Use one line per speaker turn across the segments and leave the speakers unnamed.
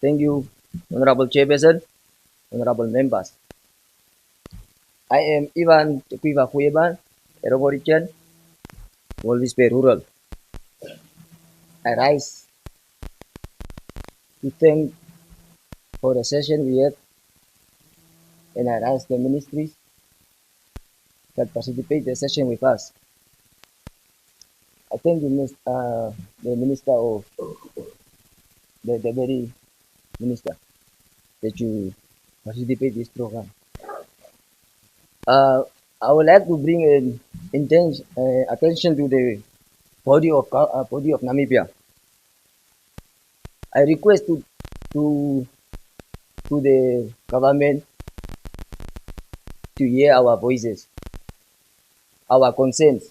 Thank you, Honorable Chairperson, Honorable Members. I am Ivan Tequiva Huyeban, a Roborichan, Walvis Bay Rural. I rise to thank for the session we had, and I ask the ministries that participate in the session with us. I thank the Minister of the very Minister that you participate in this program. I would like to bring an intense attention to the body of Namibia. I request to to the government to hear our voices, our concerns.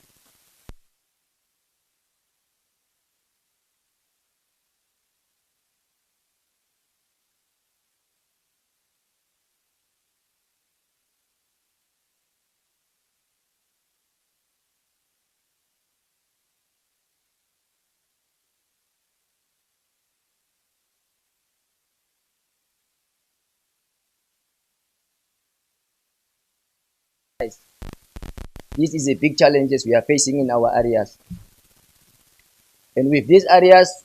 This is a big challenges we are facing in our areas. And with these areas,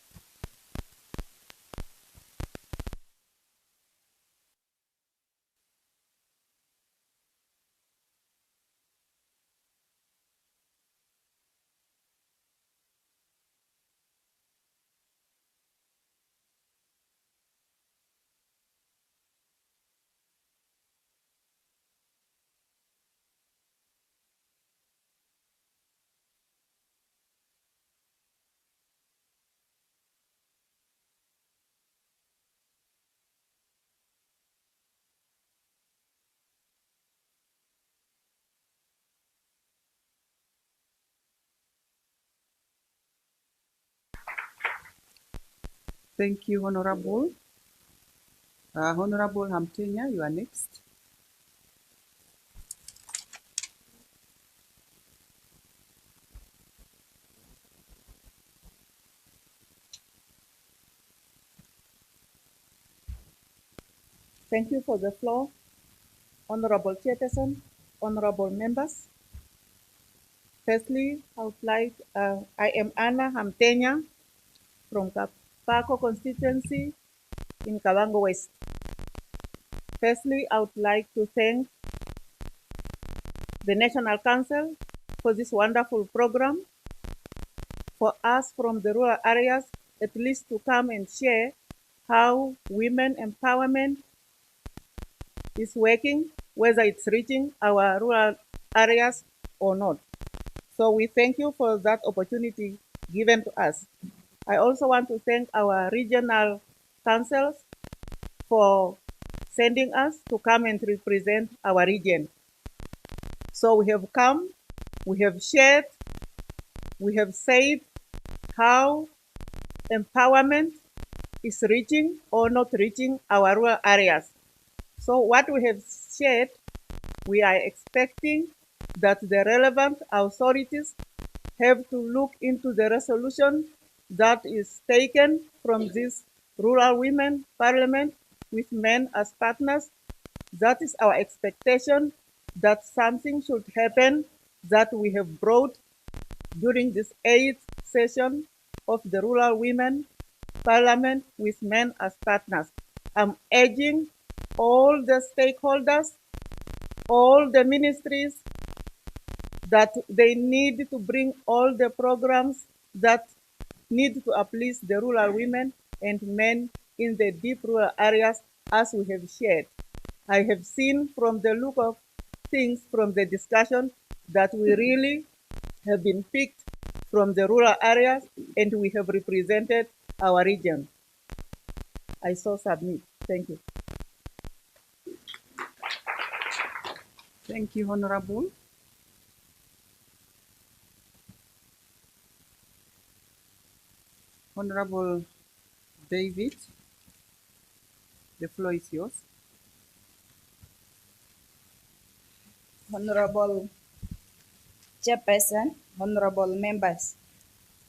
Thank you, Honorable. Honorable Hamtenya, you are next.
Thank you for the floor. Honorable Chairperson, honorable members. Firstly, I am Anna Hamtenya from Kapako constituency in Kavango West. Firstly, I would like to thank the National Council for this wonderful program, for us from the rural areas at least to come and share how women empowerment is working, whether it's reaching our rural areas or not. So we thank you for that opportunity given to us. I also want to thank our regional councils for sending us to come and represent our region. So we have come, we have shared, we have said how empowerment is reaching or not reaching our rural areas. So what we have shared, we are expecting that the relevant authorities have to look into the resolution that is taken from this rural women parliament with men as partners. That is our expectation, that something should happen that we have brought during this 8th session of the rural women parliament with men as partners. I'm urging all the stakeholders, all the ministries, that they need to bring all the programs that need to uplift the rural women and men in the deep rural areas as we have shared. I have seen from the look of things from the discussion that we really have been picked from the rural areas and we have represented our region. I so submit. Thank you.
Thank you, Honorable. Honorable David, the floor is yours.
Honorable Chairperson, honorable members,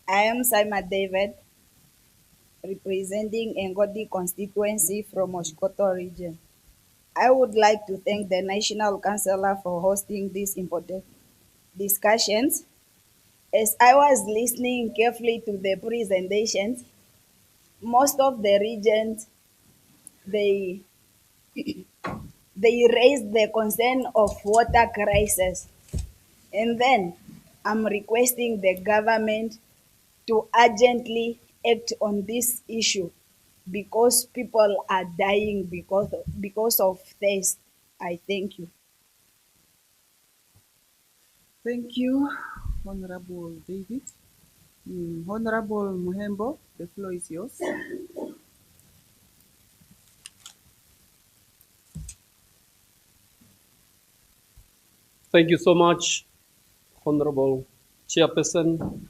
I am Saima David, representing Ngodi constituency from Oshkoto region. I would like to thank the National Council for hosting these important discussions. As I was listening carefully to the presentations, most of the regions they they raised the concern of water crisis. And then I'm requesting the government to urgently act on this issue because people are dying because of thirst. I thank you.
Thank you, Honorable David. Honorable Muhembo, the floor is yours.
Thank you so much, Honorable Chairperson,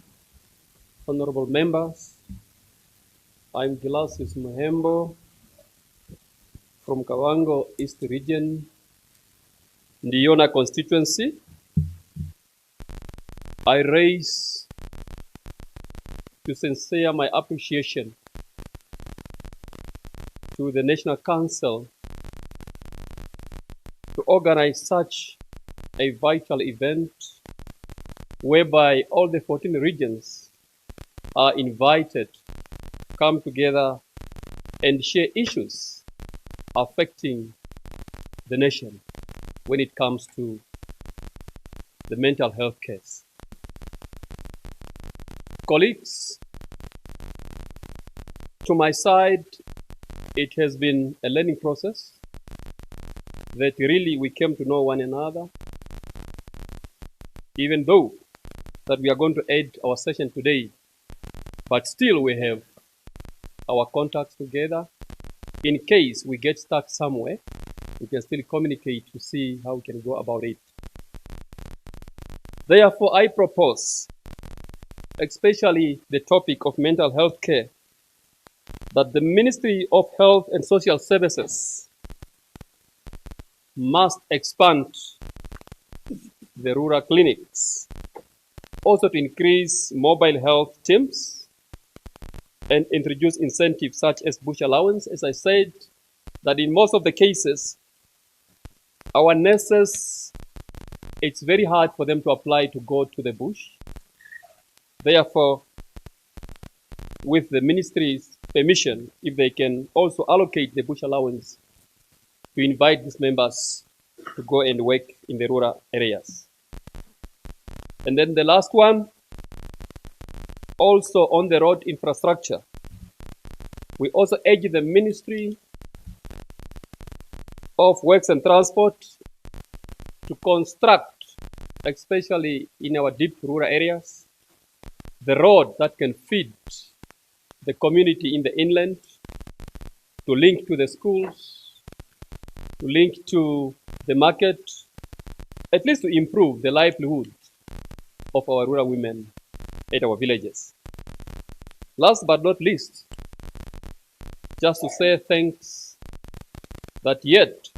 Honorable members. I'm Gilasius Muhembo from Kavango East Region, Ndiona constituency. I raise to sincere my appreciation to the National Council to organize such a vital event whereby all the 14 regions are invited to come together and share issues affecting the nation when it comes to the mental health case. Colleagues, to my side, it has been a learning process that really we came to know one another, even though that we are going to end our session today, but still we have our contacts together. In case we get stuck somewhere, we can still communicate to see how we can go about it. Therefore, I propose, especially the topic of mental health care, that the Ministry of Health and Social Services must expand the rural clinics, also to increase mobile health teams and introduce incentives such as bush allowance. As I said, that in most of the cases, our nurses, it's very hard for them to apply to go to the bush. Therefore, with the ministry's permission, if they can also allocate the bush allowance to invite these members to go and work in the rural areas. And then the last one, also on the road infrastructure. We also urge the Ministry of Works and Transport to construct, especially in our deep rural areas, the road that can feed the community in the inland, to link to the schools, to link to the market, at least to improve the livelihood of our rural women at our villages. Last but not least, just to say thanks that yet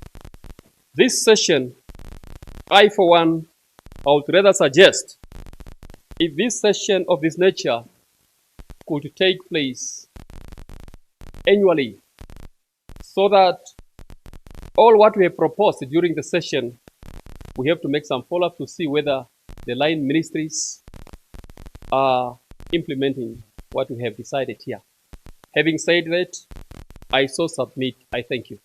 this session, I for one, I would rather suggest if this session of this nature could take place annually, so that all what we have proposed during the session, we have to make some follow-up to see whether the line ministries are implementing what we have decided here. Having said that, I so submit. I thank you.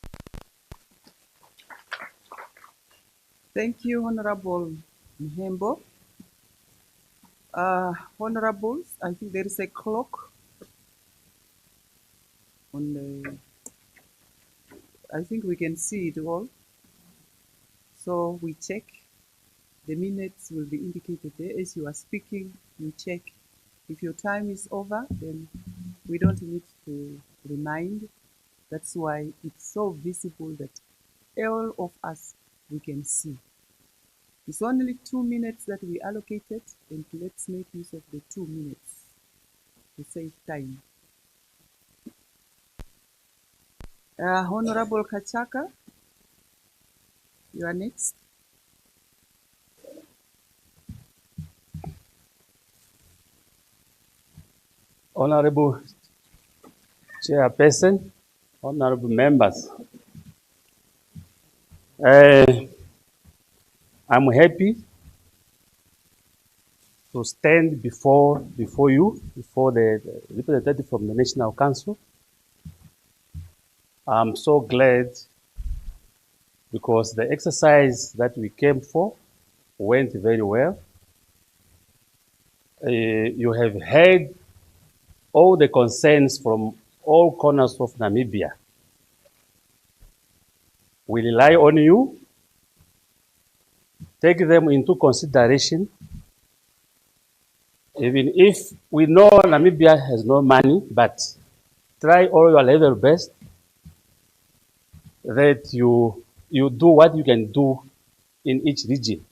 Thank you, Honorable Muhembo. Honorables, I think there is a clock on the, I think we can see it all. So we check, the minutes will be indicated there. As you are speaking, you check. If your time is over, then we don't need to remind. That's why it's so visible that all of us, we can see. It's only 2 minutes that we allocated, and let's make use of the 2 minutes to save time. Honorable Kachaka, you are next.
Honorable
Chairperson, honorable members. I'm happy to stand before you, before the representative from the National Council. I'm so glad because the exercise that we came for went very well. You have heard all the concerns from all corners of Namibia. We rely on you. Take them into consideration. Even if we know Namibia has no money, but try all your level best that you do what you can do in each region.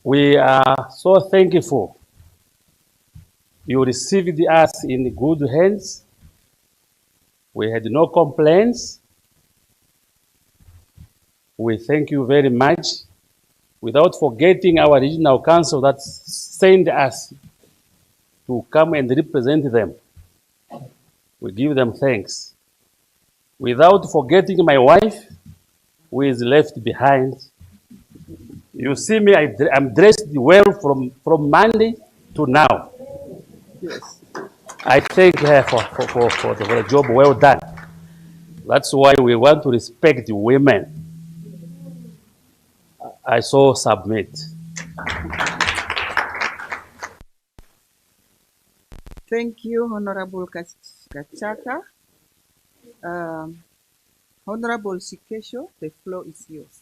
We are so thankful. You received us in good hands. We had no complaints. We thank you very much. Without forgetting our regional council that sent us to come and represent them. We give them thanks. Without forgetting my wife, who is left behind. You see me, I'm dressed well from Monday to now.
Yes.
I thank her for the job well done. That's why we want to respect the women. I so submit.
Thank you, Honorable Kachaka. Honorable Shikesho, the floor is yours.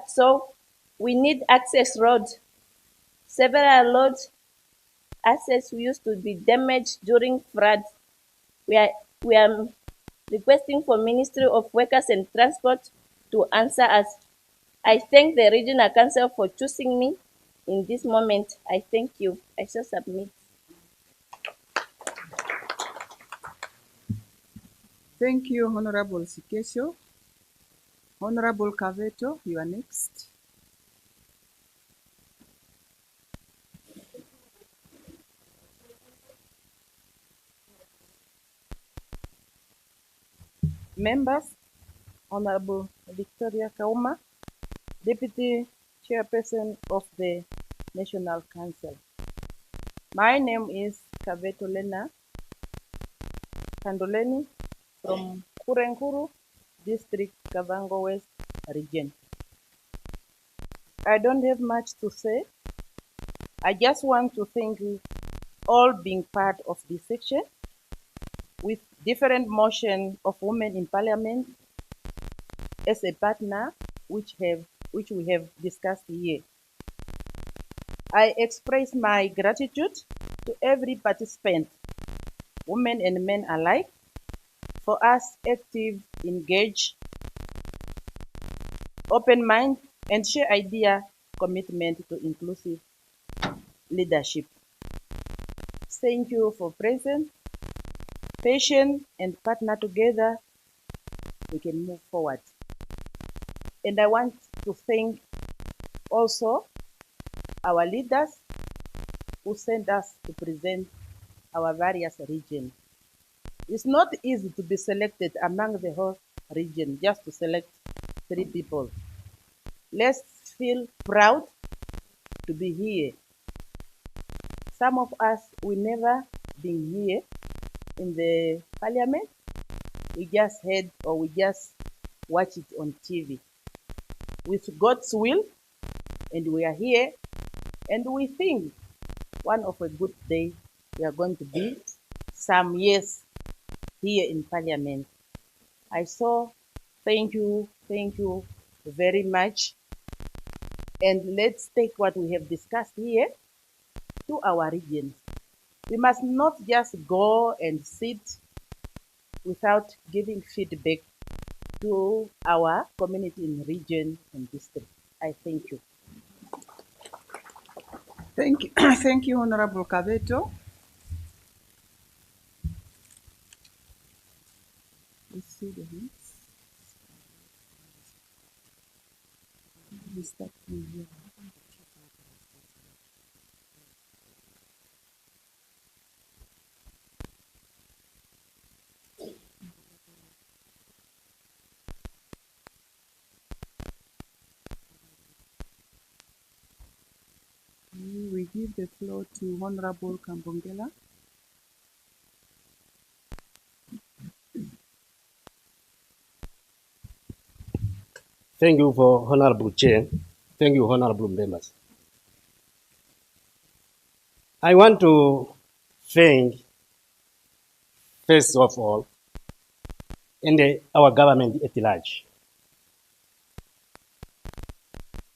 So we need access roads. Several roads access used to be damaged during floods. We are requesting for Ministry of Workers and Transport to answer us. I thank the Regional Council for choosing me in this moment. I thank you. I shall submit.
Thank you, Honorable Shikesho. Honorable Kaveto, you are next.
Members, Honorable Victoria Kauma, Deputy Chairperson of the National Council. My name is Kaveto Lena Kandoleni from Kurenkuru District, Kavango West Region. I don't have much to say. I just want to thank you all being part of this section with different motion of women in parliament as a partner which we have discussed here. I express my gratitude to every participant, women and men alike, for us active, engaged, open mind, and share idea commitment to inclusive leadership. Thank you for presence, patience, and partner together, we can move forward. And I want to thank also our leaders who sent us to present our various regions. It's not easy to be selected among the whole region, just to select 3 people. Let's feel proud to be here. Some of us, we never been here in the parliament. We just heard or we just watch it on TV. With God's will, and we are here, and we think one of a good day we are going to be some years here in parliament. I so Thank you very much. And let's take what we have discussed here to our regions. We must not just go and sit without giving feedback to our community in region and district. I thank you.
Thank you, thank you, Honorable Kabeto. Let's see the hands. We start from here. We give the floor to Honorable Kambongela.
Thank you for Honorable Chair. Thank you, Honorable members. I want to thank, first of all, our government at large.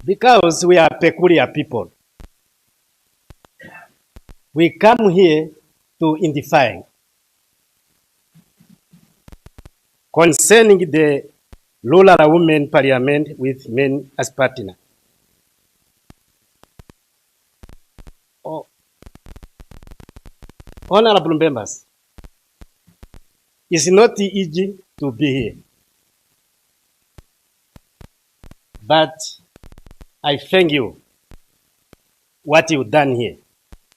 Because we are peculiar people, we come here to identify concerning the Rural Women Parliament with men as partner. Oh. Honorable members, it's not easy to be here, but I thank you what you've done here,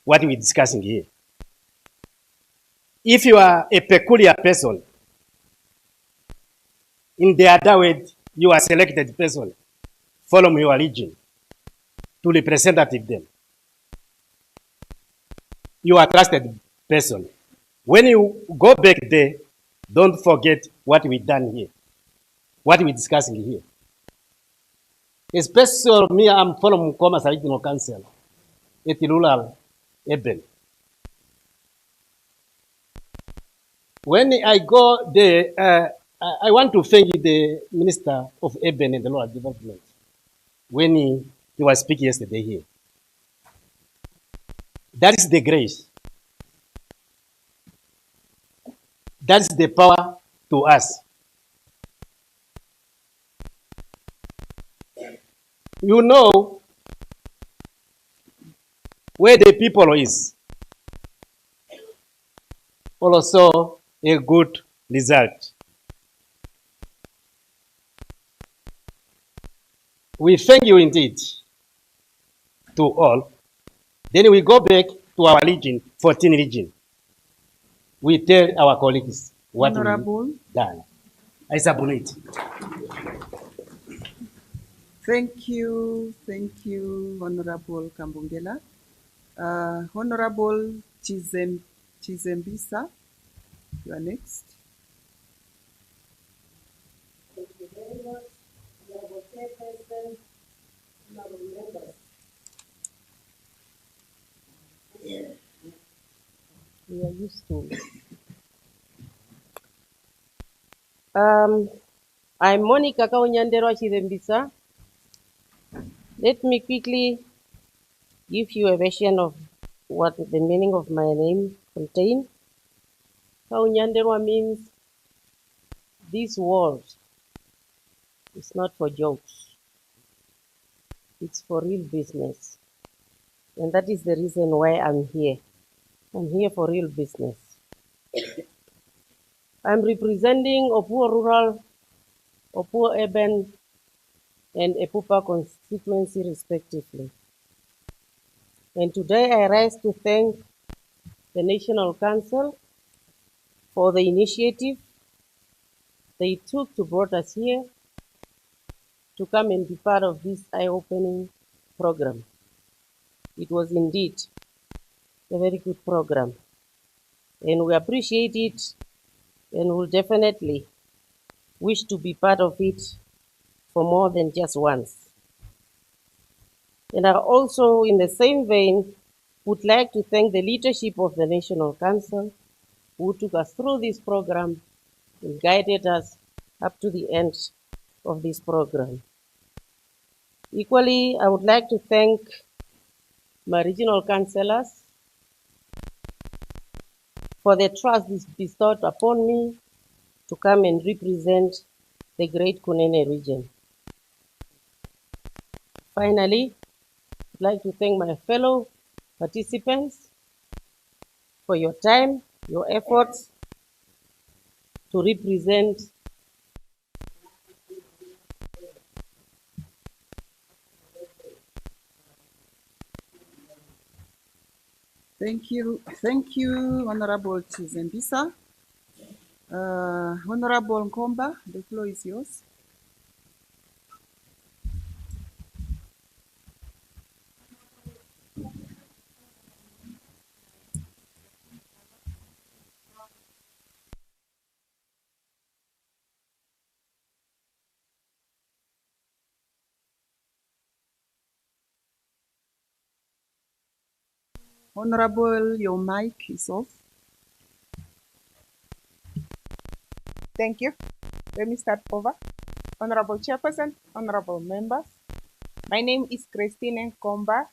what we're discussing here. If you are a peculiar person, in the other way, you are selected person from your region to representative them. You are trusted person. When you go back there, don't forget what we done here, what we discussing here. Especially me, I'm from Commerce Regional Council, at rural urban. When I go there, I want to thank the Minister of Urban and Rural Development when he was speaking yesterday here. That is the grace. That's the power to us. You know where the people is. Also a good result. We thank you indeed to all. Then we go back to our region, 14 region. We tell our colleagues what we've done. I submit.
Thank you, Honorable Kambongela. Honorable Chizembisa, you are next.
Thank you very much, Honorable Chairperson, Honorable members. We are used to. I'm Monica Kaunyanderwa Chizembisa. Let me quickly give you a version of what the meaning of my name contains. Kaunyanderwa means this world is not for jokes. It's for real business. And that is the reason why I'm here. I'm here for real business. I'm representing Opua Rural, Opua Urban, and Epupa constituency respectively. And today I rise to thank the National Council for the initiative they took to bring us here to come and be part of this eye-opening program. It was indeed a very good program, and we appreciate it and will definitely wish to be part of it for more than just once. And I also, in the same vein, would like to thank the leadership of the National Council who took us through this program and guided us up to the end of this program. Equally, I would like to thank my regional councillors for the trust bestowed upon me to come and represent the Great Kunene region. Finally, I'd like to thank my fellow participants for your time, your efforts to represent
Thank you, Honorable Chizembisa. Honorable Nkomba, the floor is yours. Honorable, your mic is off.
Thank you. Let me start over. Honorable Chairperson, honorable members. My name is Christine Nkomba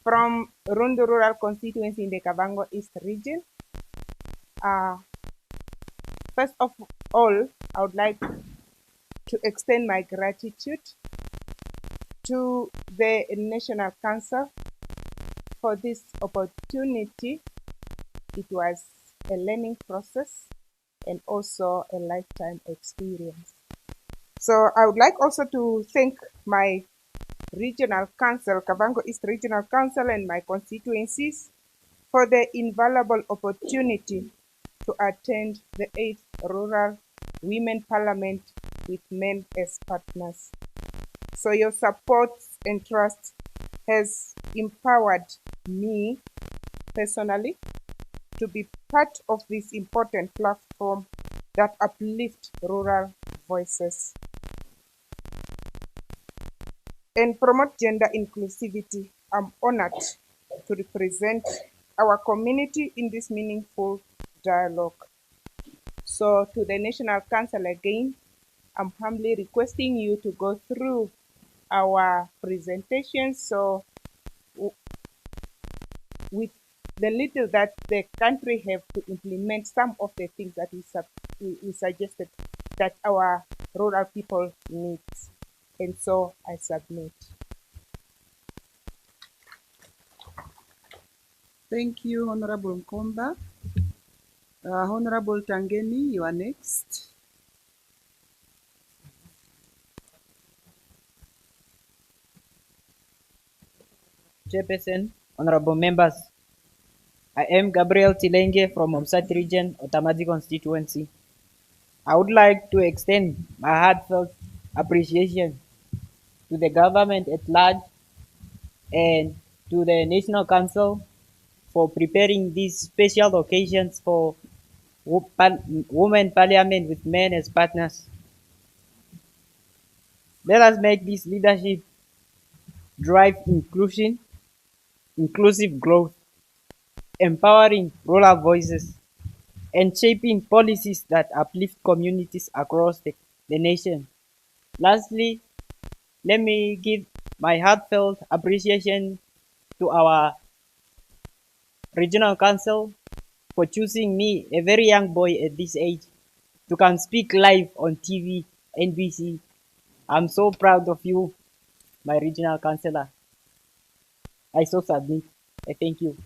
from Rundu Rural Constituency in the Kavango East region. First of all, I would like to extend my gratitude to the National Council for this opportunity. It was a learning process and also a lifetime experience. So I would like also to thank my regional council, Kavango East Regional Council, and my constituencies for the invaluable opportunity to attend the 8th Rural Women Parliament with men as partners. So your support and trust has empowered me personally to be part of this important platform that uplift rural voices and promote gender inclusivity. I'm honored to represent our community in this meaningful dialogue. So to the National Council again, I'm humbly requesting you to go through our presentation. So with the little that the country have to implement some of the things that we suggested that our rural people need. And so I submit.
Thank you, Honorable Nkomba. Honorable Tangeni, you are next.
Chairperson, honorable members, I am Gabriel Tilenge from Omsat Region, Otamazi constituency. I would like to extend my heartfelt appreciation to the government at large and to the National Council for preparing these special occasions for Women Parliament with men as partners. Let us make this leadership drive inclusive growth, empowering rural voices, and shaping policies that uplift communities across the nation. Lastly, let me give my heartfelt appreciation to our regional council for choosing me, a very young boy at this age, to come speak live on TV, NBC. I'm so proud of you, my regional councillor. I so submit. I thank you.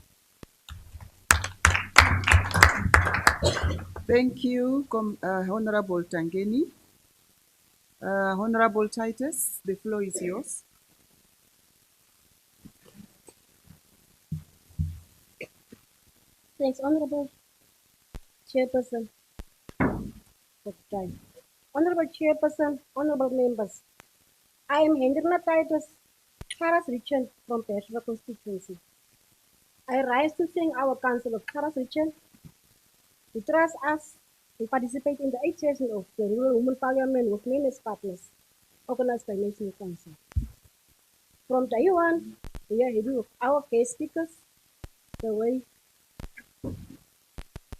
Thank you, Honorable Tangeni. Honorable Titus, the floor is yours.
Thanks, Honorable Chairperson, for the time. Honorable Chairperson, Honorable members, I am Hendrina Titus, Karas Richard from Peshwa constituency. I rise to thank our Council of Karas Richard to trust us to participate in the 8th session of the Rural Women Parliament with men as partners, organized by National Council. From day one, we are happy with our guest speakers, the way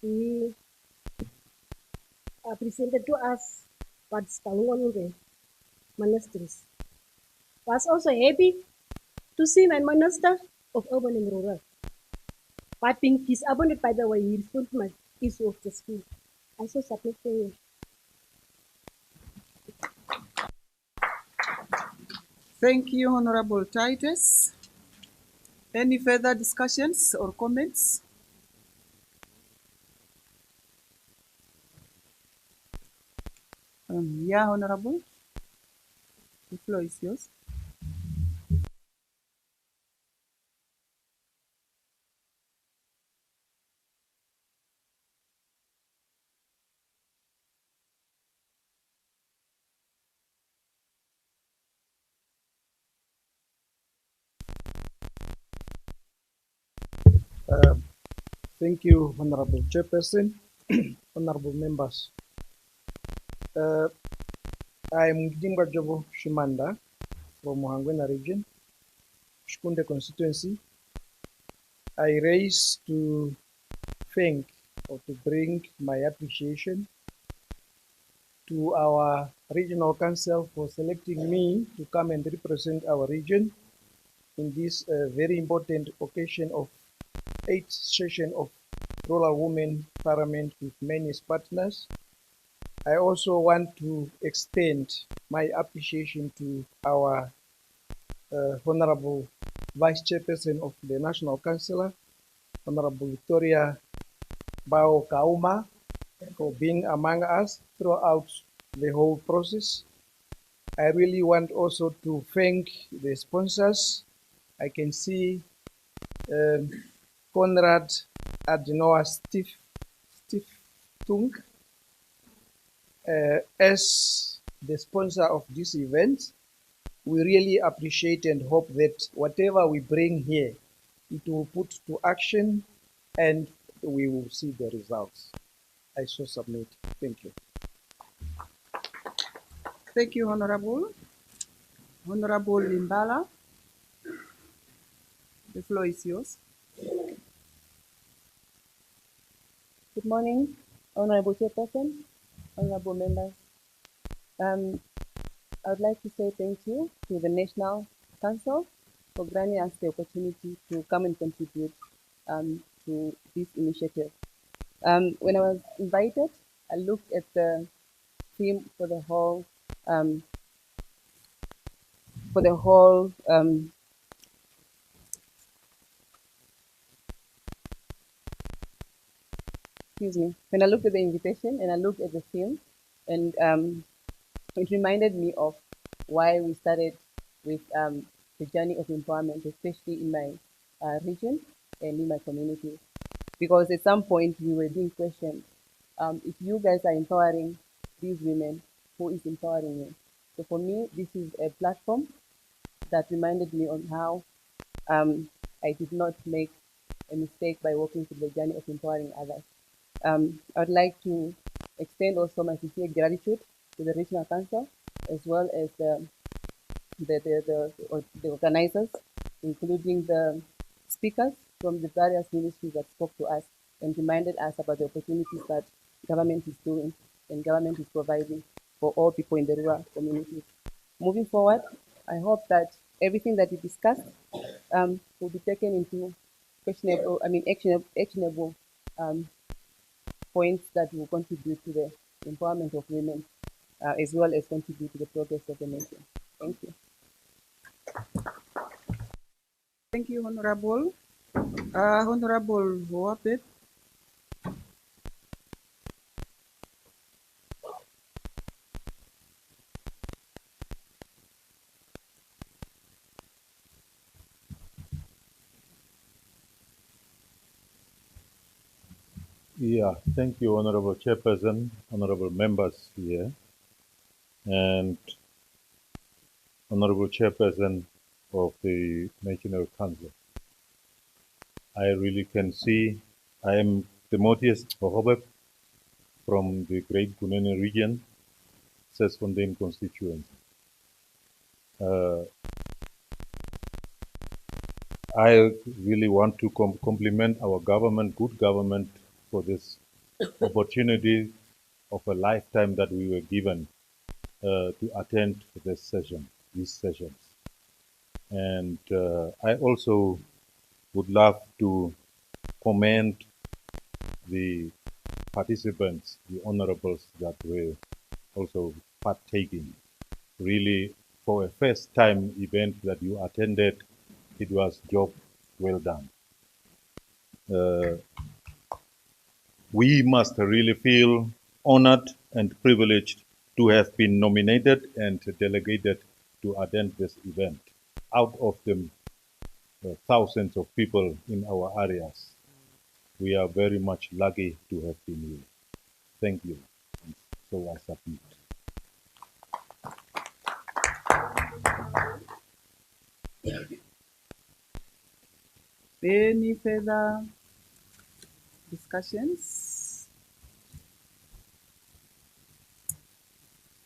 he presented to us what's going on there. ministries. Was also happy to see my Minister of Urban and Rural. But being disappointed by the way he responded to my issue of the school. I so submit to you.
Thank you, Honorable Titus. Any further discussions or comments? Yeah, Honorable. The floor is yours.
Thank you, Honorable Chairperson, honorable members. I'm Dimba Jobo Shumanda from Muhangwena region, Shkunde constituency. I raise to thank or to bring my appreciation to our regional council for selecting me to come and represent our region in this very important occasion of 8th session of Rural Women Parliament with many partners. I also want to extend my appreciation to our Honorable Vice Chairperson of the National Council, Honorable Victoria Bao Kauma, for being among us throughout the whole process. I really want also to thank the sponsors. I can see Conrad Adenoa Steve Tung as the sponsor of this event. We really appreciate and hope that whatever we bring here, it will put to action and we will see the results. I so submit. Thank you.
Thank you, Honorable. Honorable Limbala, the floor is yours.
Good morning, Honorable Chairperson, honorable members. I would like to say thank you to the National Council for granting us the opportunity to come and contribute to this initiative. When I was invited, I looked at the theme for the whole excuse me, when I looked at the invitation and I looked at the theme, and it reminded me of why we started with the journey of empowerment, especially in my region and in my community. Because at some point we were being questioned, if you guys are empowering these women, who is empowering you? So for me, this is a platform that reminded me on how I did not make a mistake by walking through the journey of empowering others. I would like to extend also my sincere gratitude to the Regional Council, as well as the organizers, including the speakers from the various ministries that spoke to us and reminded us about the opportunities that government is doing and government is providing for all people in the rural communities. Moving forward, I hope that everything that we discussed will be taken into actionable points that will contribute to the empowerment of women, as well as contribute to the progress of the nation. Thank you.
Thank you, Honorable. Honorable Hoapet.
Yeah, thank you, Honorable Chairperson, honorable members here, and Honorable Chairperson of the National Council. I really can see I am Timotheus Bohobeb from the Great Kunene region, Sesfontein constituency. I really want to compliment our government, good government, for this opportunity of a lifetime that we were given to attend this session, these sessions. And I also would love to commend the participants, the honorables that were also partaking. Really, for a first time event that you attended, it was job well done. We must really feel honored and privileged to have been nominated and delegated to attend this event. Out of the thousands of people in our areas, we are very much lucky to have been here. Thank you. And so I submit.
Any further discussions?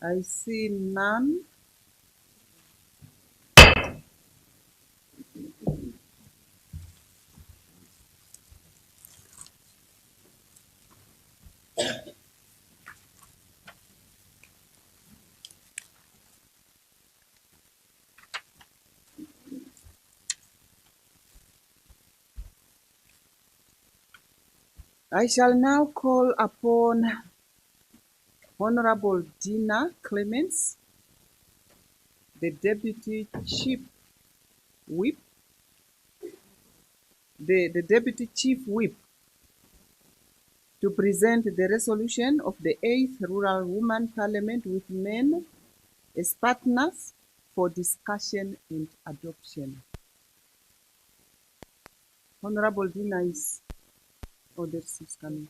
I see none. I shall now call upon Honorable Dina Clements, the Deputy Chief Whip, the Deputy Chief Whip, to present the resolution of the 8th Rural Women Parliament with men as partners for discussion and adoption. Honorable Dina is, oh, this is coming.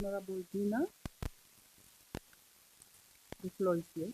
Honorable Dina, the floor is yours.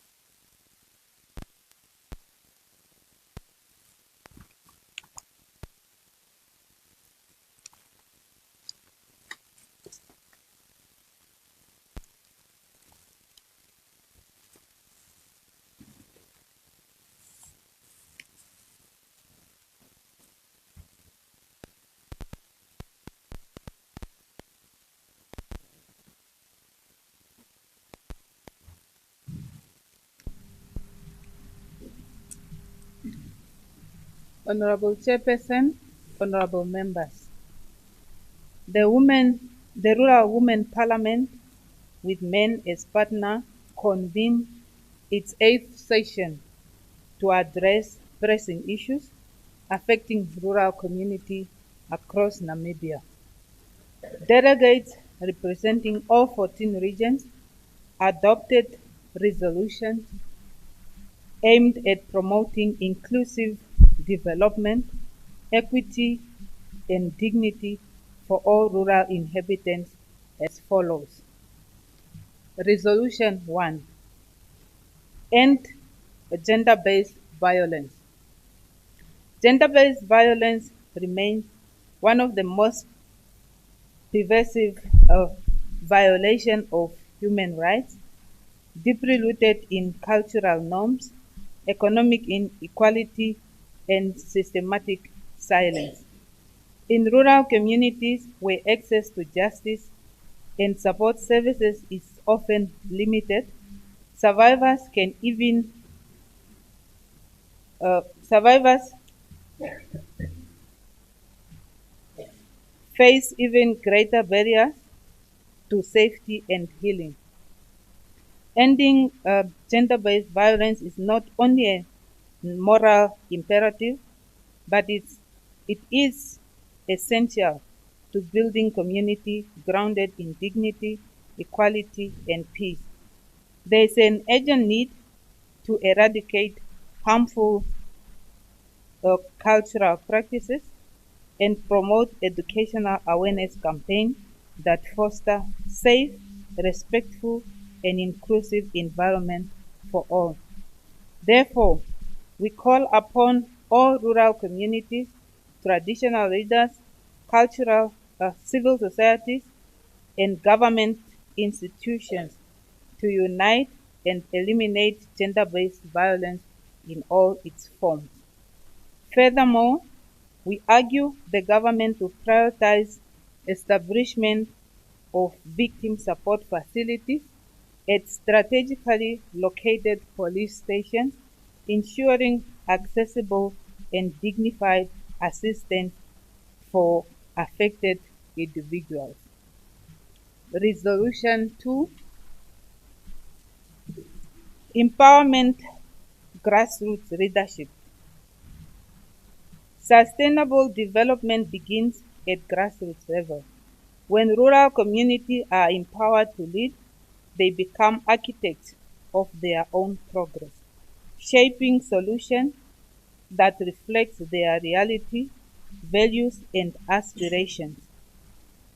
Honorable Chairperson, honorable members. The Rural Women Parliament, with men as partner, convened its 8th session to address pressing issues affecting rural community across Namibia. Delegates representing all 14 regions adopted resolutions aimed at promoting inclusive development, equity, and dignity for all rural inhabitants as follows. Resolution 1. End gender-based violence. Gender-based violence remains one of the most pervasive violations of human rights, deeply rooted in cultural norms, economic inequality, and systematic silence. In rural communities where access to justice and support services is often limited, survivors face even greater barriers to safety and healing. Ending gender-based violence is not only a moral imperative, but it is essential to building community grounded in dignity, equality, and peace. There is an urgent need to eradicate harmful cultural practices and promote educational awareness campaigns that foster safe, respectful, and inclusive environment for all. Therefore, we call upon all rural communities, traditional leaders, cultural, civil societies, and government institutions to unite and eliminate gender-based violence in all its forms. Furthermore, we argue the government to prioritize establishment of victim support facilities at strategically located police stations, ensuring accessible and dignified assistance for affected individuals. Resolution 2, empowerment grassroots leadership. Sustainable development begins at grassroots level. When rural communities are empowered to lead, they become architects of their own progress, shaping solutions that reflect their reality, values, and aspirations.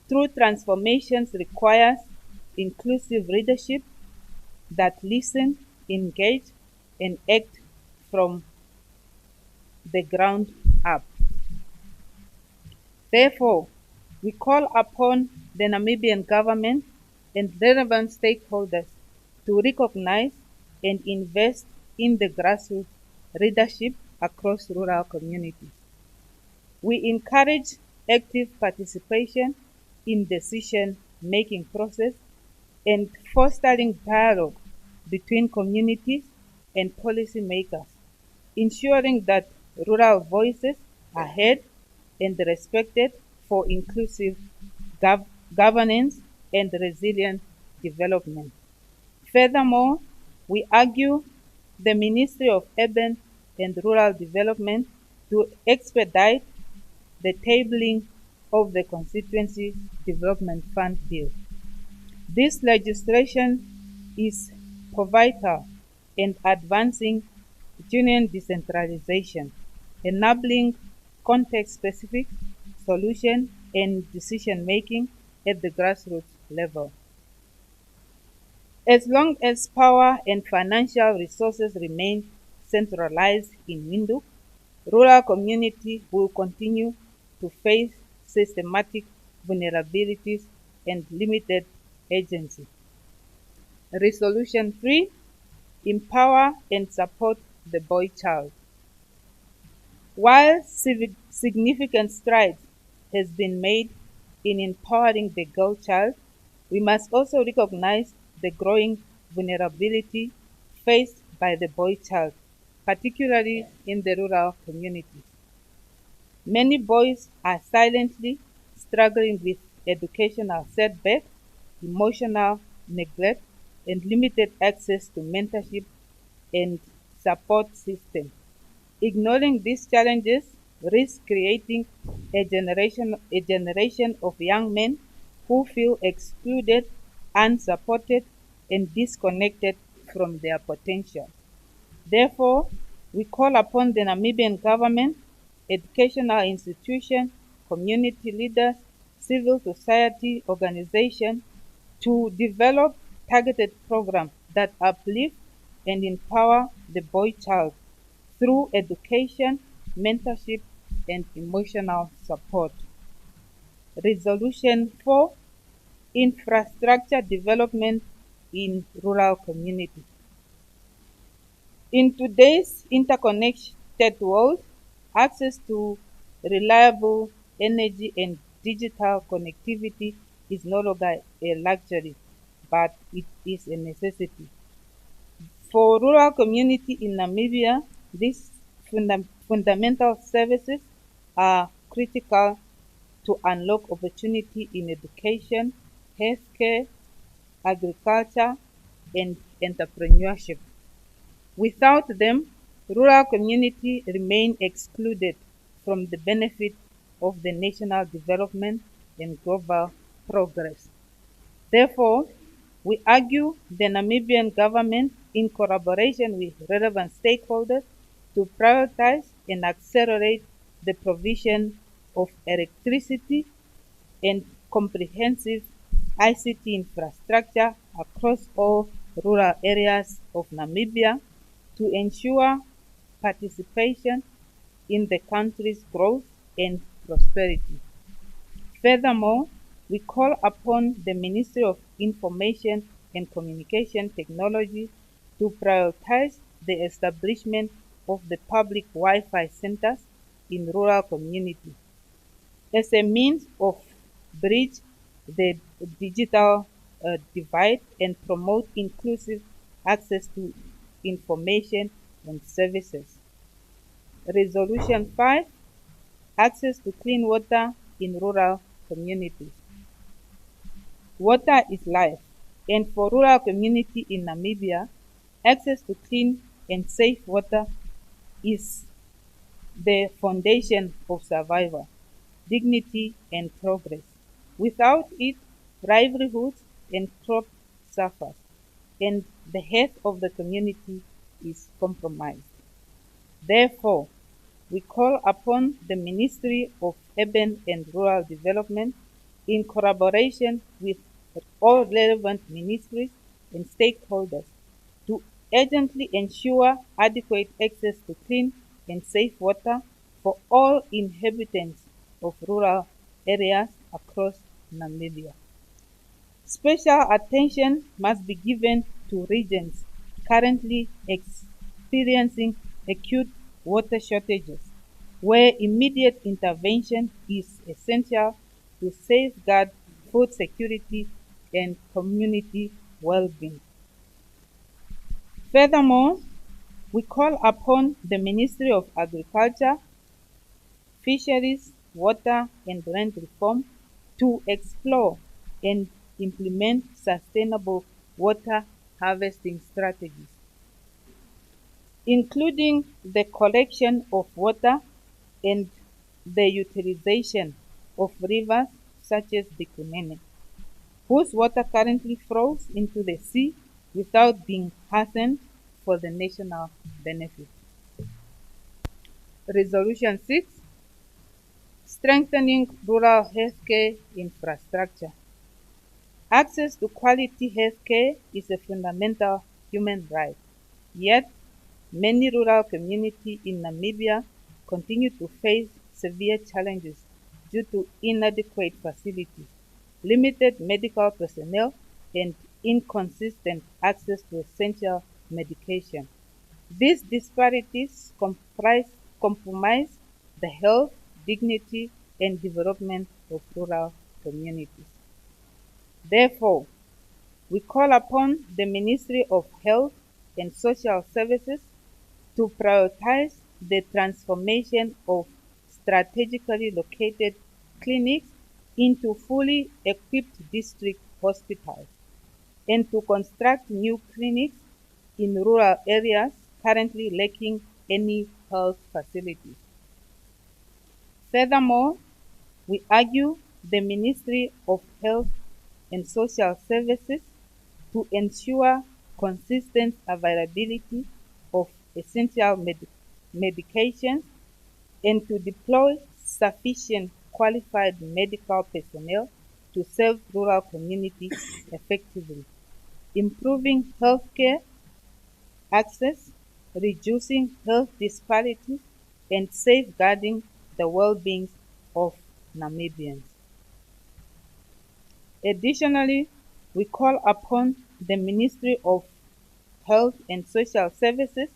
True transformations requires inclusive leadership that listen, engage, and act from the ground up. Therefore, we call upon the Namibian government and relevant stakeholders to recognize and invest in the grassroots leadership across rural communities. We encourage active participation in decision-making process and fostering dialogue between communities and policymakers, ensuring that rural voices are heard and respected for inclusive governance and resilient development. Furthermore, we argue the Ministry of Urban and Rural Development to expedite the tabling of the Constituency Development Fund Bill. This legislation is vital in advancing union decentralization, enabling context-specific solution and decision-making at the grassroots level. As long as power and financial resources remain centralized in Windhoek, rural community will continue to face systematic vulnerabilities and limited agency. Resolution 3, empower and support the boy child. While significant strides has been made in empowering the girl child, we must also recognize the growing vulnerability faced by the boy child, particularly in the rural communities. Many boys are silently struggling with educational setbacks, emotional neglect, and limited access to mentorship and support systems. Ignoring these challenges risks creating a generation of young men who feel excluded, unsupported, and disconnected from their potential. Therefore, we call upon the Namibian government, educational institutions, community leaders, civil society organizations to develop targeted programs that uplift and empower the boy child through education, mentorship, and emotional support. Resolution 4, infrastructure development in rural communities. In today's interconnected world, access to reliable energy and digital connectivity is no longer a luxury, but it is a necessity. For rural community in Namibia, these fundamental services are critical to unlock opportunity in education, healthcare, agriculture, and entrepreneurship. Without them, rural communities remain excluded from the benefit of the national development and global progress. Therefore, we argue the Namibian government, in collaboration with relevant stakeholders, to prioritize and accelerate the provision of electricity and comprehensive ICT infrastructure across all rural areas of Namibia to ensure participation, in the country's growth and prosperity. Furthermore, we call upon the Ministry of Information and Communication Technology to prioritize the establishment of the public Wi-Fi centers in rural communities as a means of bridge the digital divide and promote inclusive access to information and services. Resolution 5, access to clean water in rural communities. Water is life, and for rural community in Namibia, access to clean and safe water is the foundation of survival, dignity, and progress. Without it, livelihoods and crops suffer, and the health of the community is compromised. Therefore, we call upon the Ministry of Urban and Rural Development, in collaboration with all relevant ministries and stakeholders, to urgently ensure adequate access to clean and safe water for all inhabitants of rural areas across Namibia. Special attention must be given to regions currently experiencing acute water shortages, where immediate intervention is essential to safeguard food security and community well-being. Furthermore, we call upon the Ministry of Agriculture, Fisheries, Water and Land Reform to explore and implement sustainable water harvesting strategies, including the collection of water and the utilization of rivers such as the Kunene, whose water currently flows into the sea without being harnessed for the national benefit. Resolution 6, strengthening rural healthcare infrastructure. Access to quality healthcare is a fundamental human right, yet many rural communities in Namibia continue to face severe challenges due to inadequate facilities, limited medical personnel, and inconsistent access to essential medication. These disparities compromise the health, dignity, and development of rural communities. Therefore, we call upon the Ministry of Health and Social Services to prioritize the transformation of strategically located clinics into fully equipped district hospitals, and to construct new clinics in rural areas currently lacking any health facilities. Furthermore, we argue the Ministry of Health and Social Services to ensure consistent availability of essential medications and to deploy sufficient qualified medical personnel to serve rural communities effectively, improving healthcare access, reducing health disparities, and safeguarding the well-being of Namibians. Additionally, we call upon the Ministry of Health and Social Services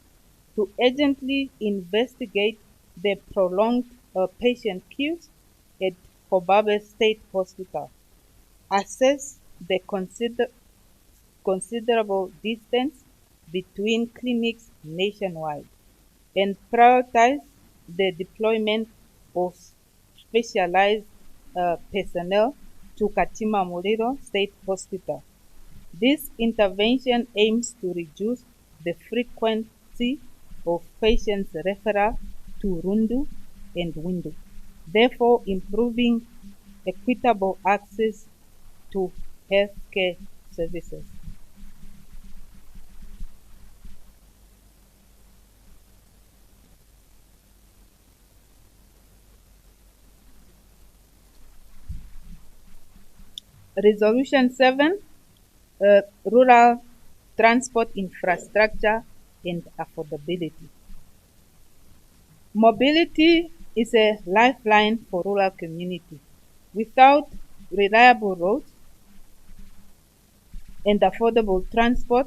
to urgently investigate the prolonged patient queues at Kobabe State Hospital, assess the considerable distance between clinics nationwide, and prioritize the deployment of specialized personnel to Katima Muliro State Hospital. This intervention aims to reduce the frequency of patients' referral to Rundu and Windu, therefore improving equitable access to healthcare services. Resolution 7, rural transport infrastructure and affordability. Mobility is a lifeline for rural communities. Without reliable roads and affordable transport,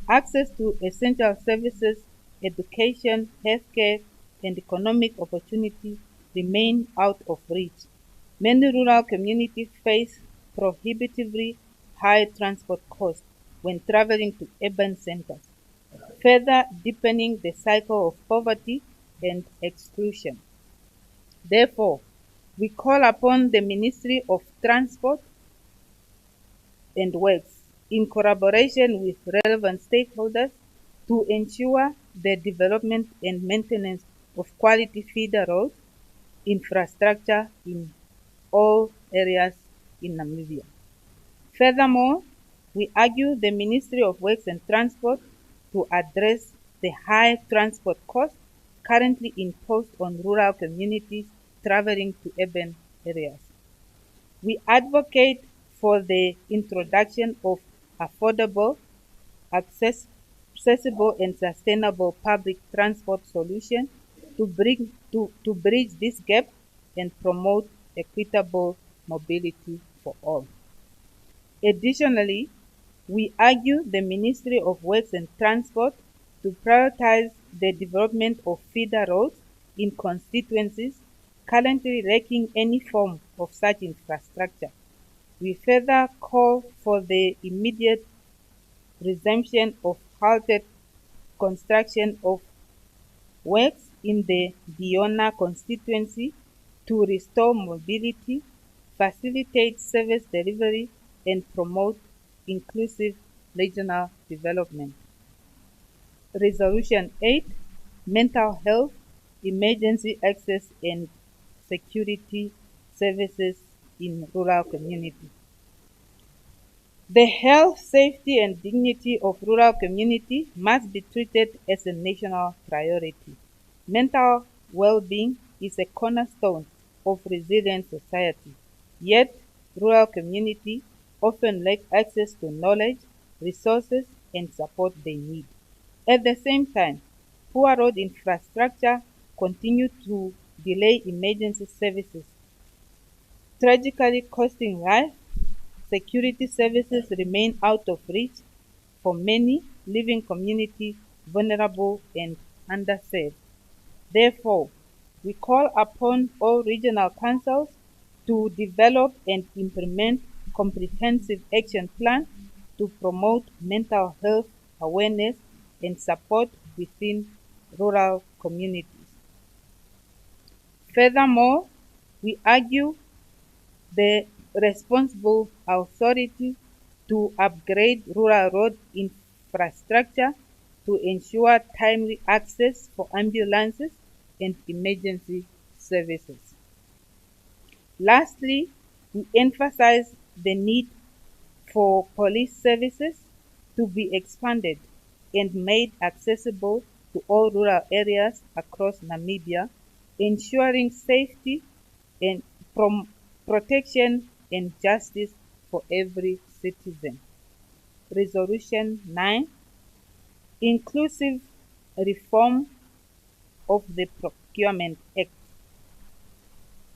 access to essential services, education, healthcare, and economic opportunity remain out of reach. Many rural communities face prohibitively high transport costs when traveling to urban centers, further deepening the cycle of poverty and exclusion. Therefore, we call upon the Ministry of Transport and Works, in collaboration with relevant stakeholders, to ensure the development and maintenance of quality feeder road infrastructure in all areas in Namibia. Furthermore, we urge the Ministry of Works and Transport to address the high transport costs currently imposed on rural communities traveling to urban areas. We advocate for the introduction of affordable, accessible, and sustainable public transport solutions to bridge this gap and promote equitable mobility for all. Additionally, we urge the Ministry of Works and Transport to prioritize the development of feeder roads in constituencies currently lacking any form of such infrastructure. We further call for the immediate resumption of halted construction of works in the Diona constituency to restore mobility, facilitate service delivery, and promote inclusive regional development. Resolution 8, Mental Health, Emergency Access and Security Services in Rural Communities. The health, safety, and dignity of rural community must be treated as a national priority. Mental well-being is a cornerstone of resilient society, yet rural community often lack access to knowledge, resources, and support they need. At the same time, poor road infrastructure continue to delay emergency services, tragically costing life. Security services remain out of reach for many, leaving community vulnerable and underserved. Therefore, we call upon all regional councils to develop and implement comprehensive action plans to promote mental health awareness and support within rural communities. Furthermore, we urge the responsible authority to upgrade rural road infrastructure to ensure timely access for ambulances and emergency services. Lastly, we emphasize the need for police services to be expanded and made accessible to all rural areas across Namibia, ensuring safety and protection and justice for every citizen. Resolution 9, Inclusive Reform of the Procurement Act.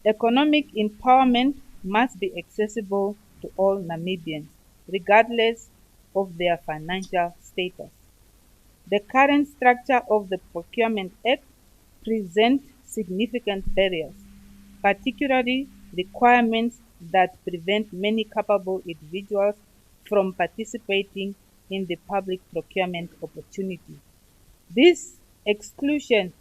Economic empowerment must be accessible to all Namibians, regardless of their financial status. The current structure of the Procurement Act presents significant barriers, particularly requirements that prevent many capable individuals from participating in the public procurement opportunity. This exclusion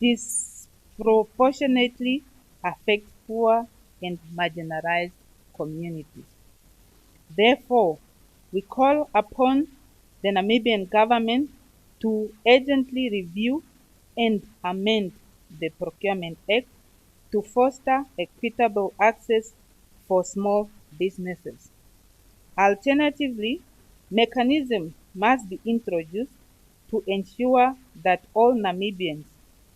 disproportionately affects poor and marginalized communities. Therefore, we call upon the Namibian government to urgently review and amend the Procurement Act to foster equitable access for small businesses. Alternatively, mechanisms must be introduced to ensure that all Namibians,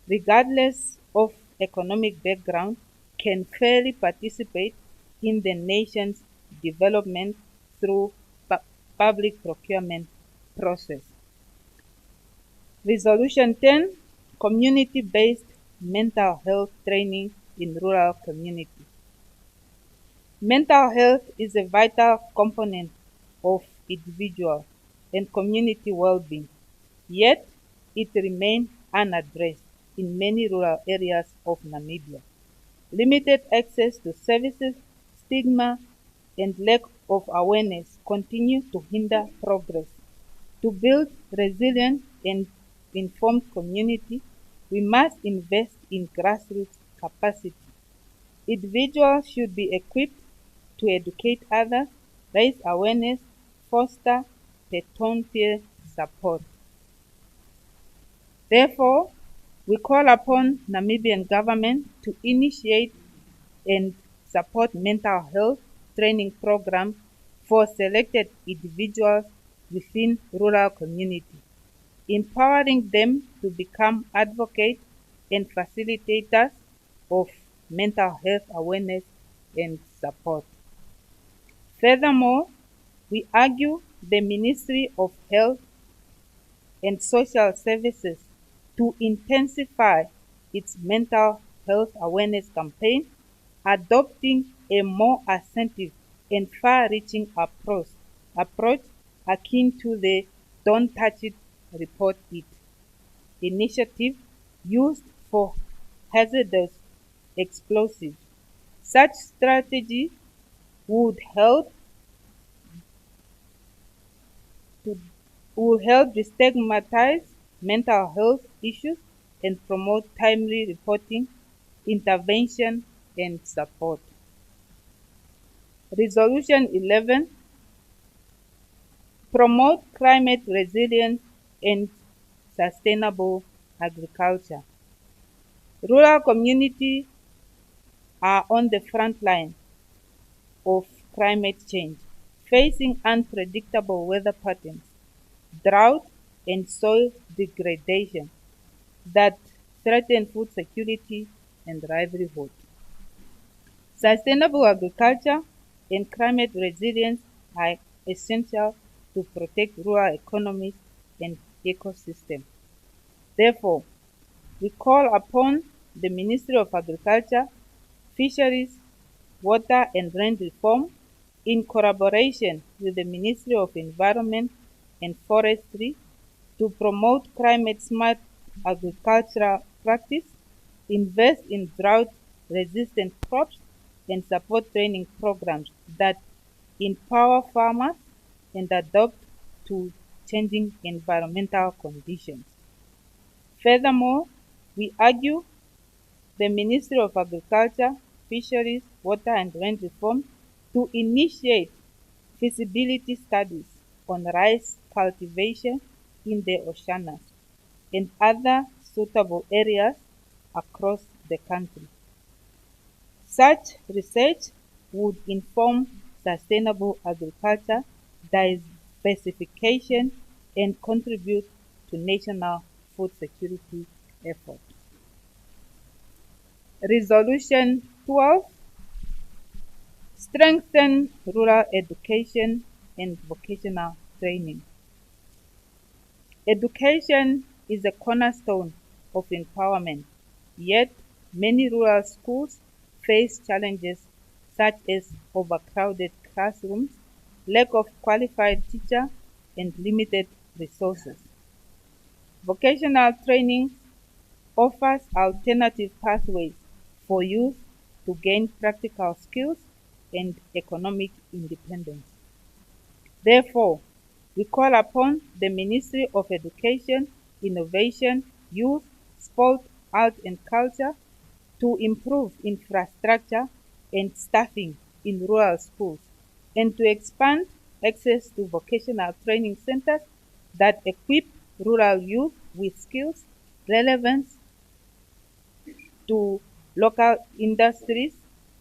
regardless of economic background, can fairly participate in the nation's development through public procurement process. Resolution 10, Community-Based mental health training in rural communities. Mental health is a vital component of individual and community well-being, yet it remains unaddressed in many rural areas of Namibia. Limited access to services, stigma, and lack of awareness continue to hinder progress. To build resilient and informed community, we must invest in grassroots capacity. Individuals should be equipped to educate others, raise awareness, foster peer support. Therefore, we call upon Namibian government to initiate and support mental health training programs for selected individuals within rural communities, empowering them to become advocates and facilitators of mental health awareness and support. Furthermore, we argue the Ministry of Health and Social Services to intensify its mental health awareness campaign, adopting a more assertive and far-reaching approach akin to the Don't Touch It, Report It initiative used for hazardous explosives. Such strategy would help destigmatize mental health issues and promote timely reporting, intervention, and support. Resolution 11, promote climate resilience and sustainable agriculture. Rural communities are on the front line of climate change, facing unpredictable weather patterns, drought, and soil degradation that threaten food security and livelihood. Sustainable agriculture and climate resilience are essential to protect rural economies and ecosystems. Therefore, we call upon the Ministry of Agriculture, Fisheries, Water and Land Reform, in collaboration with the Ministry of Environment and Forestry, to promote climate-smart agricultural practice, invest in drought-resistant crops, and support training programs that empower farmers and adapt to changing environmental conditions. Furthermore, we argue the Ministry of Agriculture, Fisheries, Water and Land Reform to initiate feasibility studies on rice cultivation in the Oceanas and other suitable areas across the country. Such research would inform sustainable agriculture diversification and contribute to national food security efforts. Resolution 12, strengthen rural education and vocational training. Education is a cornerstone of empowerment, yet many rural schools face challenges such as overcrowded classrooms, lack of qualified teachers, and limited resources. Vocational training offers alternative pathways for youth to gain practical skills and economic independence. Therefore, we call upon the Ministry of Education, Innovation, Youth, Sport, Art and Culture to improve infrastructure and staffing in rural schools and to expand access to vocational training centers that equip rural youth with skills relevant to local industries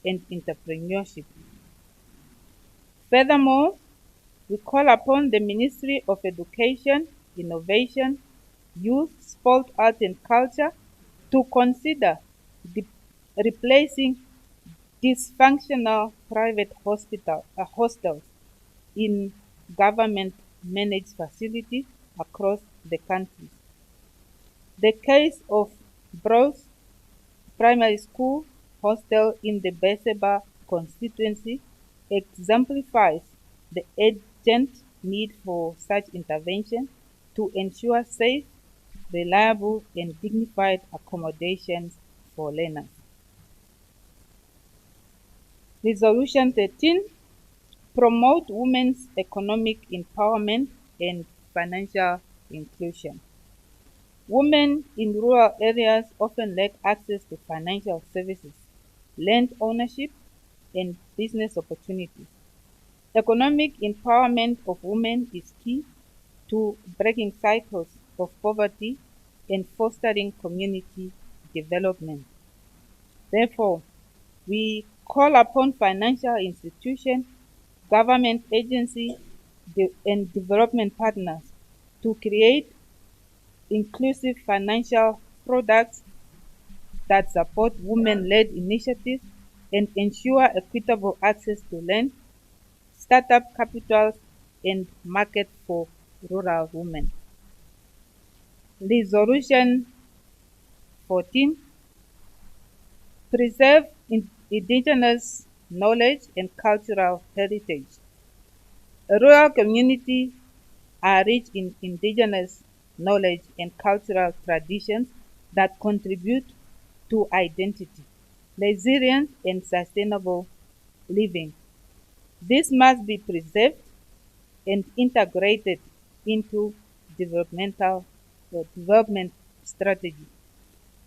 and entrepreneurship. Furthermore, we call upon the Ministry of Education, Innovation, Youth, Sport, Art and Culture to consider replacing dysfunctional private hostels in government-managed facilities across the country. The case of Bros primary school hostel in the Beseba constituency exemplifies the urgent need for such intervention to ensure safe, reliable, and dignified accommodations for learners. Resolution 13, promote women's economic empowerment and financial inclusion. Women in rural areas often lack access to financial services, land ownership, and business opportunities. Economic empowerment of women is key to breaking cycles of poverty and fostering community development. Therefore, we call upon financial institutions, government agencies, and development partners to create inclusive financial products that support women-led initiatives and ensure equitable access to land, startup capitals, and market for rural women. Resolution 14, preserve indigenous knowledge and cultural heritage. Rural communities are rich in indigenous knowledge and cultural traditions that contribute to identity, resilience, and sustainable living. This must be preserved and integrated into development strategy.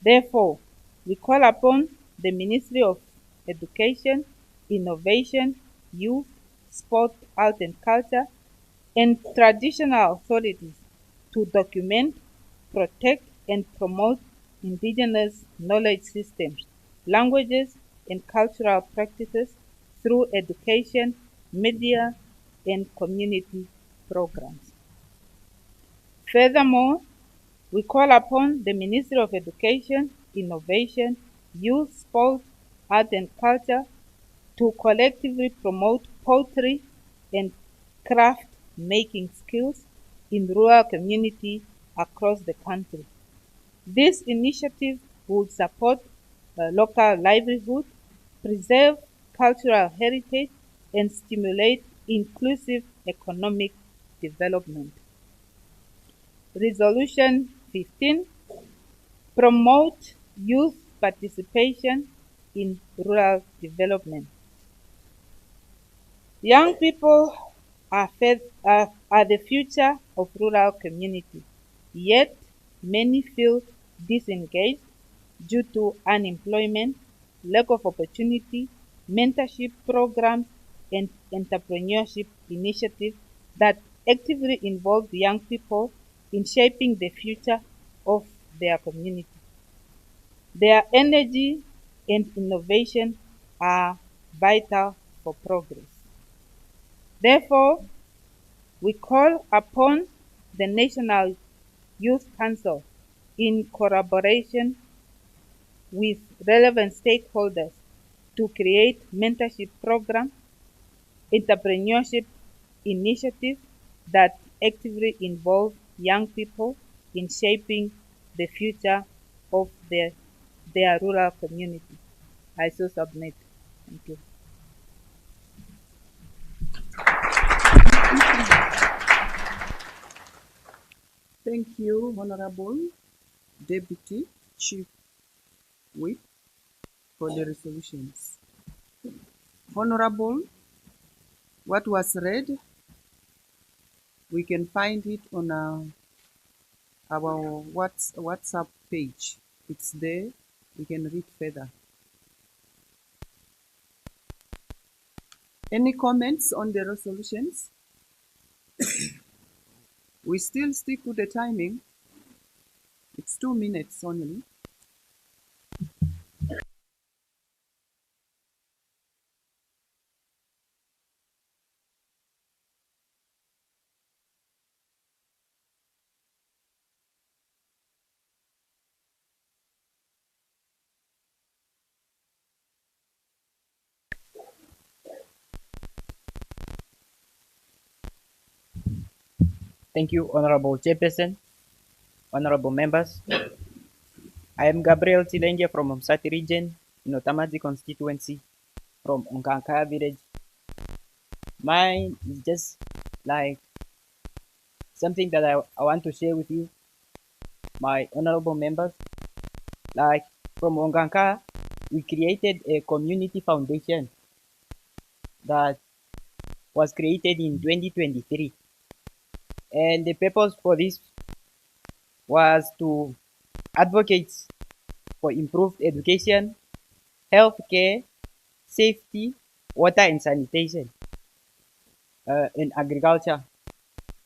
Therefore, we call upon the Ministry of Education, Innovation, Youth, Sport, Art and Culture, and traditional authorities to document, protect, and promote indigenous knowledge systems, languages, and cultural practices through education, media, and community programs. Furthermore, we call upon the Ministry of Education, Innovation, Youth, Sport, Art and Culture to collectively promote poetry and craft making skills in rural communities across the country. This initiative would support local livelihood, preserve cultural heritage, and stimulate inclusive economic development. Resolution 15, promote youth participation in rural development. Young people are the future of rural communities, yet many feel disengaged due to unemployment, lack of opportunity, mentorship programs, and entrepreneurship initiatives that actively involve young people in shaping the future of their community. Their energy and innovation are vital for progress. Therefore, we call upon the National Youth Council, in collaboration with relevant stakeholders, to create mentorship programs, entrepreneurship initiatives that actively involve young people in shaping the future of their rural community. I so submit. Thank you.
Thank you, Honorable Deputy Chief Whip, for the resolutions. Honorable, what was read, we can find it on our WhatsApp page. It's there. We can read further. Any comments on the resolutions? We still stick to the timing. It's 2 minutes only.
Thank you, Honorable Chairperson, honorable members. I am Gabriel Tilenge from Msati region in Otamazi constituency from Unkankaya village. Mine is just like something that I want to share with you, my honorable members. Like from Onganka, we created a community foundation that was created in 2023. And the purpose for this was to advocate for improved education, healthcare, safety, water and sanitation, and agriculture.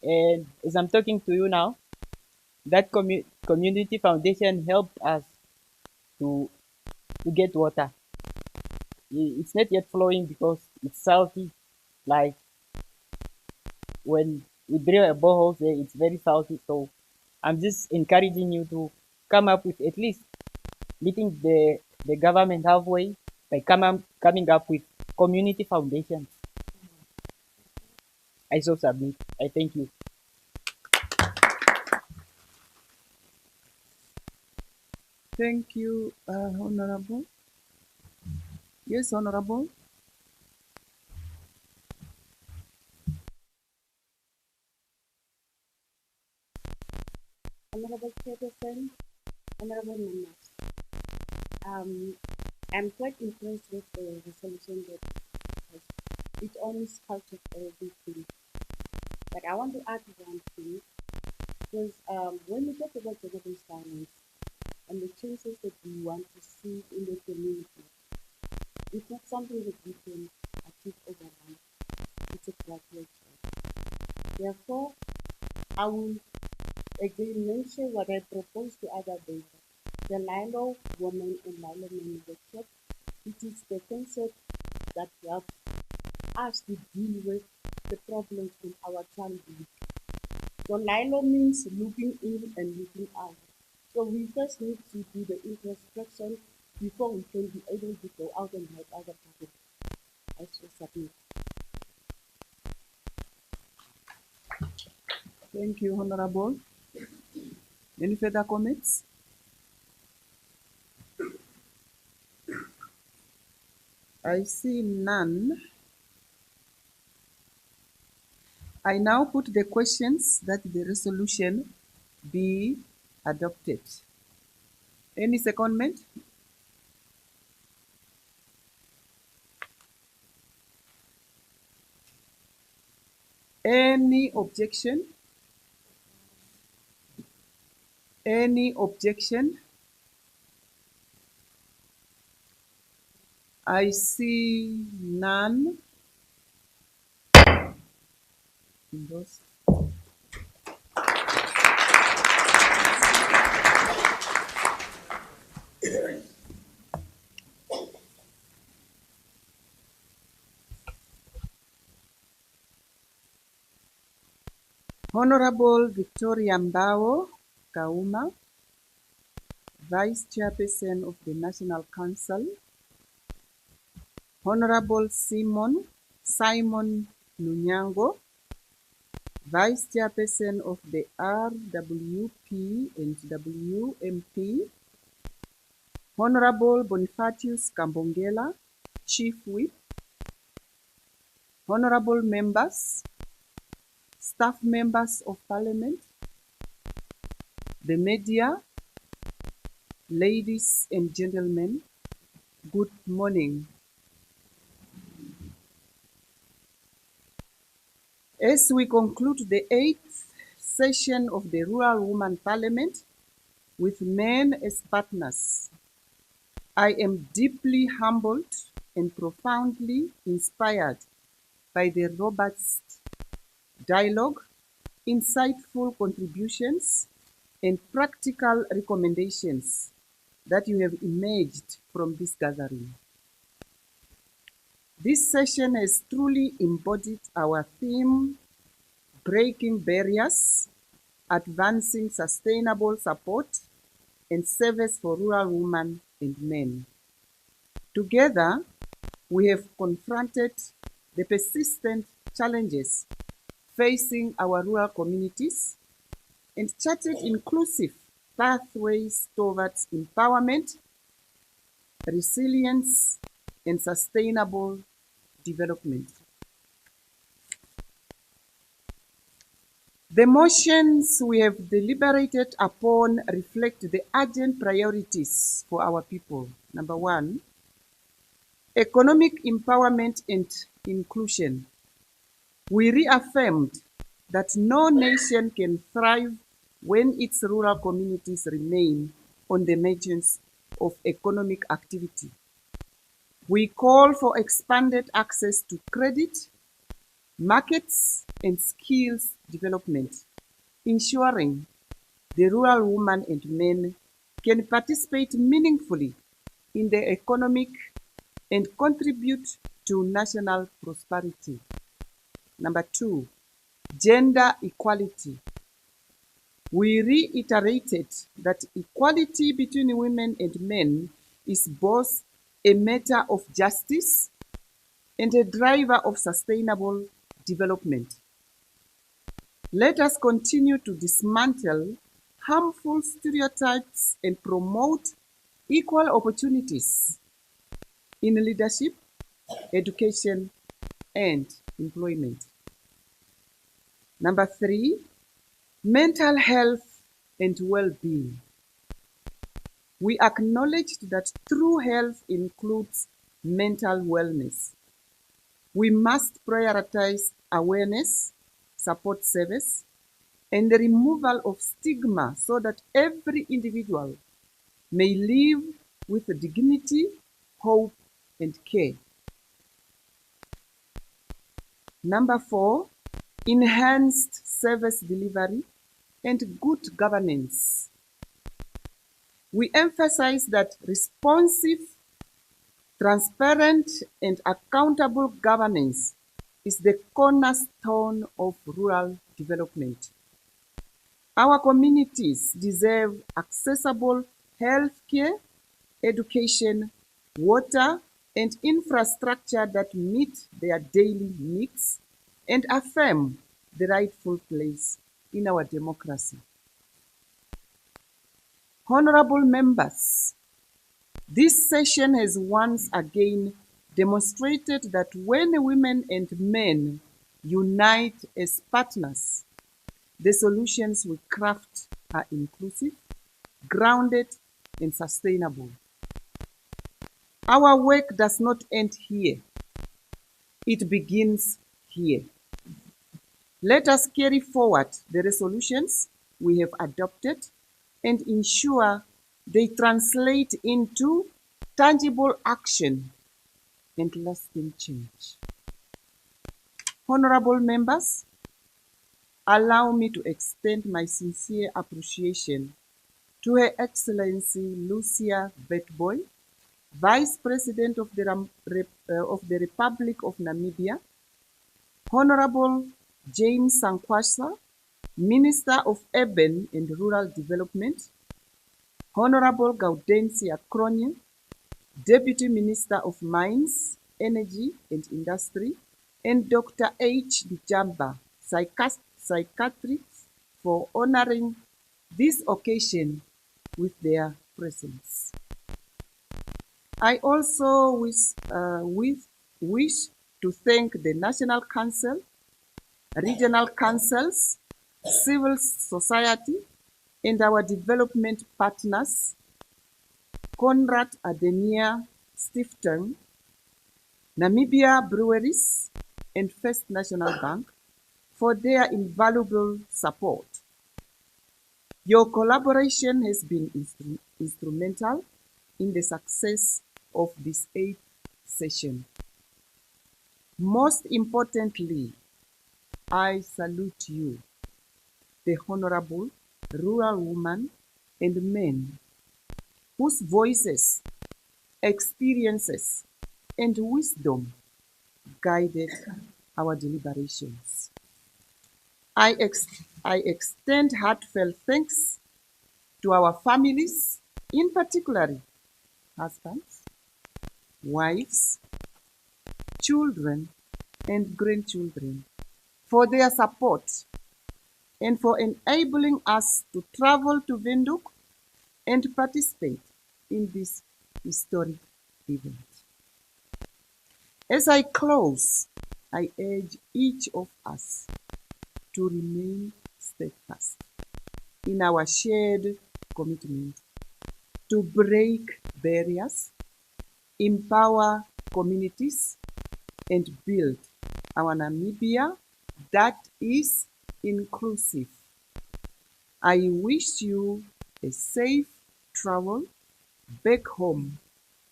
And as I'm talking to you now, that community foundation helped us to get water. It's not yet flowing because it's salty. Like when we drill a borehole there, it's very salty. So I'm just encouraging you to come up with at least meeting the government halfway by coming up with community foundations. I so submit. I thank you.
Thank you, Honorable. Yes, Honorable.
Honorable Chairperson, honorable members. I'm quite impressed with the resolution that it almost touches everything. But I want to add one thing, because when we talk about gender violence and the changes that we want to see in the community, it's not something that we can achieve overnight. It's a gradual process. Therefore, I will again mention what I proposed the other day. The Lilo Women and Lilo Men workshop, it is the concept that helps us to deal with the problems in our childhood. So Lilo means looking in and looking out. So we first need to do the introspection before we can be able to go out and help other people. I shall submit.
Thank you, Honorable. Any further comments? I see none. I now put the questions that the resolution be adopted. Any secondment? Any objection? Any objection? I see none. Endorsed. Honorable Victoria Mbao Kauma, Vice Chairperson of the National Council. Honorable Simon Lunyango, Vice Chairperson of the RWP and WMP. Honorable Bonifacius Kambongela, Chief Whip. Honorable members, staff members of Parliament, the media, ladies and gentlemen, good morning. As we conclude the 8th session of the Rural Women Parliament with men as partners, I am deeply humbled and profoundly inspired by the robust dialogue, insightful contributions, and practical recommendations that you have emerged from this gathering. This session has truly embodied our theme, breaking barriers, advancing sustainable support and service for rural women and men. Together, we have confronted the persistent challenges facing our rural communities and charted inclusive pathways towards empowerment, resilience, and sustainable development. The motions we have deliberated upon reflect the urgent priorities for our people. Number one, economic empowerment and inclusion. We reaffirmed that no nation can thrive when its rural communities remain on the margins of economic activity. We call for expanded access to credit, markets, and skills development, ensuring the rural woman and men can participate meaningfully in the economic and contribute to national prosperity. Number two, gender equality. We reiterated that equality between women and men is both a matter of justice and a driver of sustainable development. Let us continue to dismantle harmful stereotypes and promote equal opportunities in leadership, education, and employment. Number three, mental health and well-being. We acknowledged that true health includes mental wellness. We must prioritize awareness, support service, and the removal of stigma so that every individual may live with dignity, hope, and care. Number four, enhanced service delivery and good governance. We emphasize that responsive, transparent, and accountable governance is the cornerstone of rural development. Our communities deserve accessible health care, education, water, and infrastructure that meet their daily needs and affirm the rightful place in our democracy. Honorable members, this session has once again demonstrated that when women and men unite as partners, the solutions we craft are inclusive, grounded, and sustainable. Our work does not end here. It begins here. Let us carry forward the resolutions we have adopted and ensure they translate into tangible action and lasting change. Honorable members, allow me to extend my sincere appreciation to Her Excellency Lucia Vetboy, Vice President of the Republic of Namibia, Honorable James Sankwasa, Minister of Urban and Rural Development, Honorable Gaudensia Cronje, Deputy Minister of Mines, Energy and Industry, and Dr. H. Bijamba, psychiatrist, for honoring this occasion with their presence. I also wish to thank the National Council, regional councils, civil society, and our development partners, Konrad Adenauer Stiftung, Namibia Breweries, and First National Bank for their invaluable support. Your collaboration has been instrumental in the success of this 8th session. Most importantly, I salute you, the honorable rural women and men whose voices, experiences, and wisdom guided our deliberations. I extend heartfelt thanks to our families, in particular husbands, wives, children, and grandchildren, for their support and for enabling us to travel to Windhoek and participate in this historic event. As I close, I urge each of us to remain steadfast in our shared commitment to break barriers, empower communities, and build our Namibia that is inclusive. I wish you a safe travel back home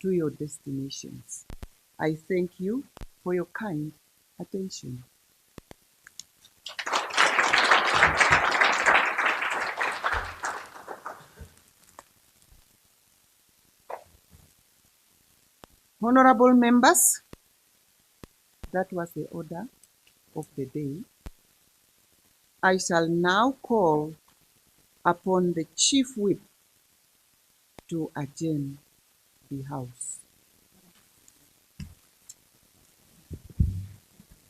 to your destinations. I thank you for your kind attention. Honorable members, that was the order of the day. I shall now call upon the Chief Whip to adjourn the House.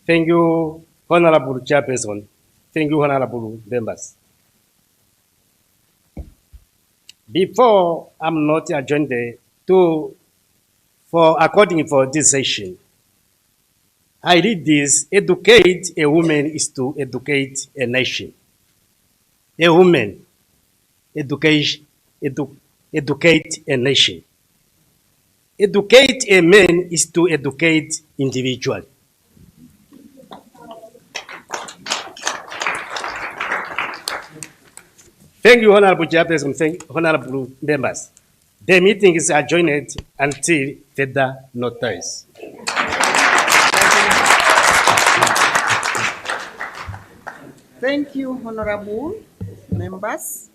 Thank you, Honorable Chairperson. Thank you, Honorable members. Before I'm not adjourned according for this session, I read this: educate a woman is to educate a nation. A woman educate a nation. Educate a man is to educate individual. Thank you, Honorable Chairperson. Thank you, Honorable members. The meeting is adjourned until further notice.
Thank you, Honorable members.